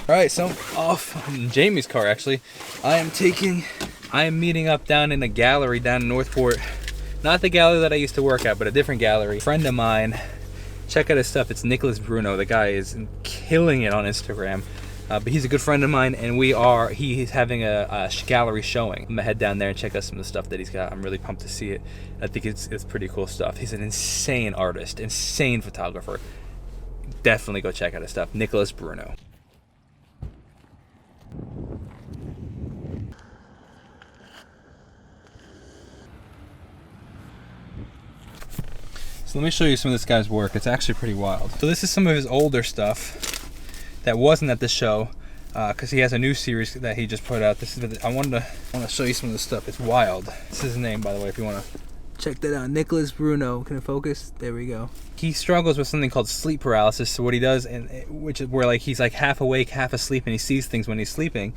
Alright, so I'm off in Jamie's car actually. I am meeting up down in a gallery down in Northport. Not the gallery that I used to work at, but a different gallery. A friend of mine, check out his stuff. It's Nicholas Bruno. The guy is killing it on Instagram. But he's a good friend of mine, and he's having a gallery showing. I'm gonna head down there and check out some of the stuff that he's got. I'm really pumped to see it. I think it's pretty cool stuff. He's an insane artist, insane photographer. Definitely go check out his stuff. Nicholas Bruno. So let me show you some of this guy's work. It's actually pretty wild. So this is some of his older stuff that wasn't at the show, because he has a new series that he just put out. I want to show you some of this stuff. It's wild. This is his name, by the way, if you want to check that out. Nicholas Bruno. Can it focus? There we go. He struggles with something called sleep paralysis. So what he does, which is where like he's like half awake, half asleep, and he sees things when he's sleeping.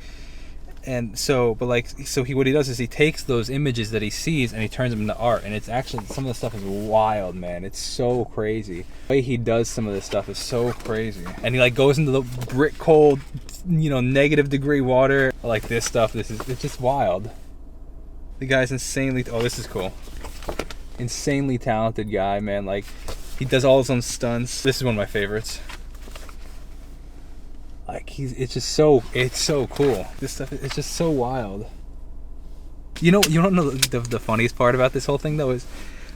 And so, what he does is he takes those images that he sees and he turns them into art. And it's actually, some of the stuff is wild, man. It's so crazy. The way he does some of this stuff is so crazy. And he like goes into the brick cold, -degree water. Like this stuff, it's just wild. The guy's insanely, oh, this is cool. Insanely talented guy, man. Like, he does all his own stunts. This is one of my favorites. Like, it's so cool. This stuff, it's just so wild. You don't know the funniest part about this whole thing though is,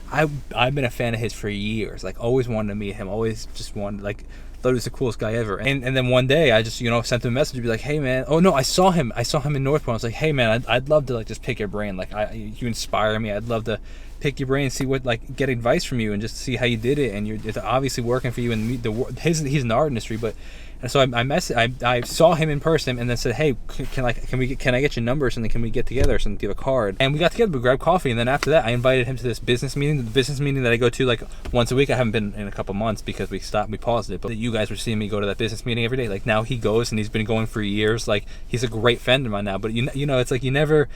I've been a fan of his for years. Like, always wanted to meet him. Always just wanted, like, thought he was the coolest guy ever. And then one day I just sent him a message, be like, hey man. Oh no, I saw him in Northport. I was like, hey man, I'd love to like just pick your brain. Like, you inspire me. I'd love to pick your brain and see what, like, get advice from you and just see how you did it. And it's obviously working for you. And he's in the art industry, but. And so I saw him in person and then said, hey, can I get your number or something? Can we get together or something? Give a card. And we got together, we grabbed coffee, and then after that I invited him to this business meeting. The business meeting that I go to like once a week. I haven't been in a couple months because we paused it. But you guys were seeing me go to that business meeting every day. Like, now he goes, and he's been going for years. Like, he's a great friend of mine now. But it's like you never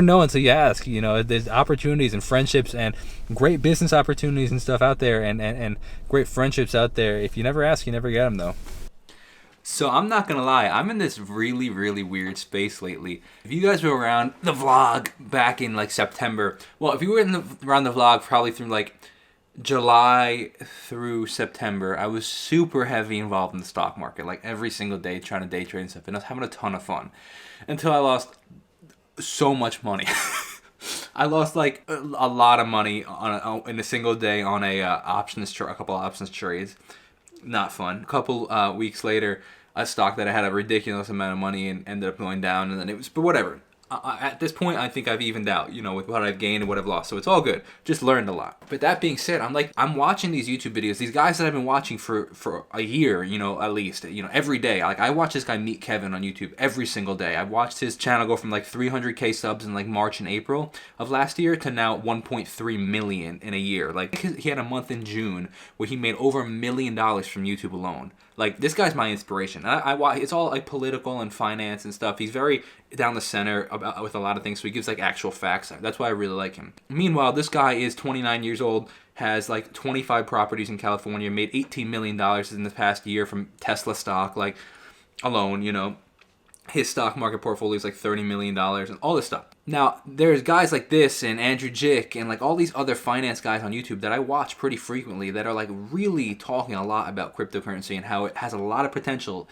know until you ask. There's opportunities and friendships and great business opportunities and stuff out there, and great friendships out there. If you never ask, you never get them though. So I'm not gonna lie, I'm in this really, really weird space lately. If you guys were around the vlog back in like September, well, if you were around the vlog probably through like July through September, I was super heavy involved in the stock market, like every single day trying to day trade and stuff, and I was having a ton of fun until I lost so much money. I lost like a lot of money in a single day on a couple options trades. Not fun. A couple weeks later, a stock that I had a ridiculous amount of money and ended up going down, and then but whatever. At this point, I think I've evened out, with what I've gained and what I've lost. So it's all good. Just learned a lot. But that being said, I'm watching these YouTube videos, these guys that I've been watching for a year, at least, every day. Like, I watch this guy Meet Kevin on YouTube every single day. I've watched his channel go from like 300K subs in like March and April of last year to now 1.3 million in a year. Like, he had a month in June where he made over $1 million from YouTube alone. Like, this guy's my inspiration. I watch. It's all like political and finance and stuff. He's very down the center with a lot of things, so he gives like actual facts. That's why I really like him. Meanwhile, this guy is 29 years old, has like 25 properties in California, made $18 million in the past year from Tesla stock, like, alone. His stock market portfolio is like $30 million and all this stuff. Now, there's guys like this and Andrew Jick and like all these other finance guys on YouTube that I watch pretty frequently that are like really talking a lot about cryptocurrency and how it has a lot of potential.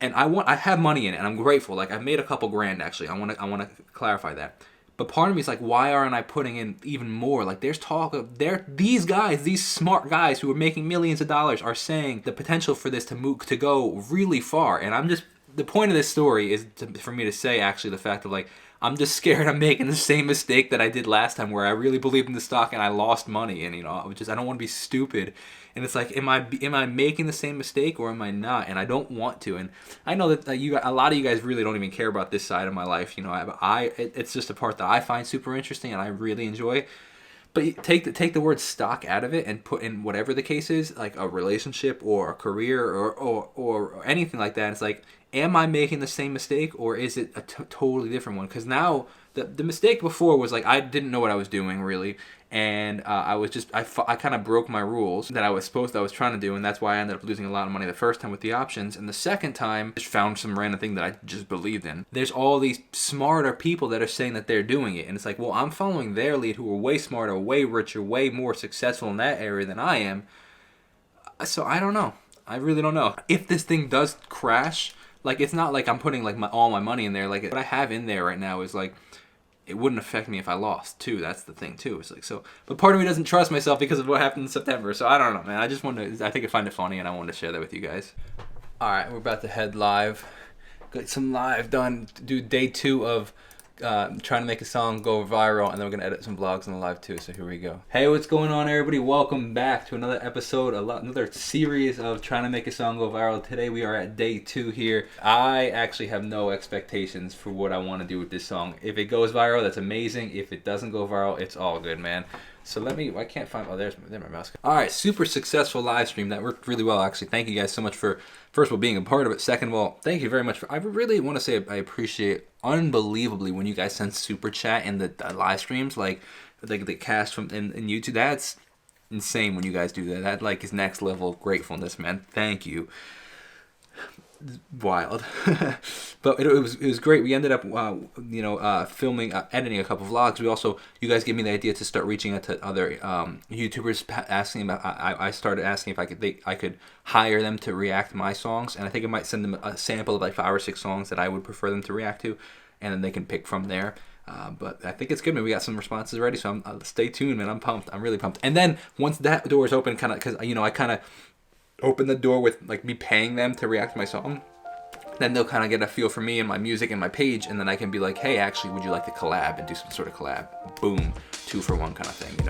And I have money in it, and I'm grateful. Like, I've made a couple grand actually. I want to clarify that. But part of me is like, why aren't I putting in even more? Like, there's talk of these guys, these smart guys who are making millions of dollars are saying the potential for this to go really far. And the point of this story is for me to say actually the fact of like, I'm just scared I'm making the same mistake that I did last time where I really believed in the stock and I lost money, and I don't want to be stupid. And it's like, am I making the same mistake or am I not? And I don't want to. And I know that a lot of you guys really don't even care about this side of my life. It's just a part that I find super interesting and I really enjoy. But take the word stock out of it and put in whatever the case is, like a relationship or a career or anything like that. It's like, am I making the same mistake, or is it a totally different one? Because now the mistake before was like I didn't know what I was doing really, and I was just I kind of broke my rules that I was trying to do, and that's why I ended up losing a lot of money the first time with the options, and the second time just found some random thing that I just believed in. There's all these smarter people that are saying that they're doing it, and it's like, well, I'm following their lead, who are way smarter, way richer, way more successful in that area than I am. So I don't know. I really don't know. If this thing does crash, like, it's not like I'm putting like all my money in there. Like, what I have in there right now is like, it wouldn't affect me if I lost too. That's the thing too. It's like, so, but part of me doesn't trust myself because of what happened in September. So I don't know, man. I just wanted to, I think I find it funny, and I wanted to share that with you guys. All right, we're about to head live. Got some live done. Do day 2 of trying to make a song go viral, and then we're gonna edit some vlogs on the live too. So here we go. Hey, what's going on, everybody? Welcome back to another episode, another series of trying to make a song go viral. Today we are at day 2 here. I actually have no expectations for what I want to do with this song. If it goes viral, that's amazing. If it doesn't go viral, it's all good, man. So I can't find, oh, there's my mouse. All right, super successful live stream. That worked really well, actually. Thank you guys so much for, first of all, being a part of it. Second of all, thank you very much. I really want to say I appreciate unbelievably when you guys send super chat in the live streams, like the cast from in YouTube. That's insane when you guys do that. That like is next level gratefulness, man. Thank you. Wild. But it was great. We ended up filming, editing a couple vlogs. We also, you guys gave me the idea to start reaching out to other YouTubers, asking about, I started asking if I could hire them to react to my songs, and I think I might send them a sample of like 5 or 6 songs that I would prefer them to react to, and then they can pick from there. But I think it's good, man. We got some responses already, so stay tuned, man. I'm pumped. I'm really pumped. And then once that door is open, kind of, because I kind of open the door with like me paying them to react to my song, then they'll kind of get a feel for me and my music and my page, and then I can be like, hey, actually, would you like to collab and do some sort of collab? Boom, 2 for 1 kind of thing,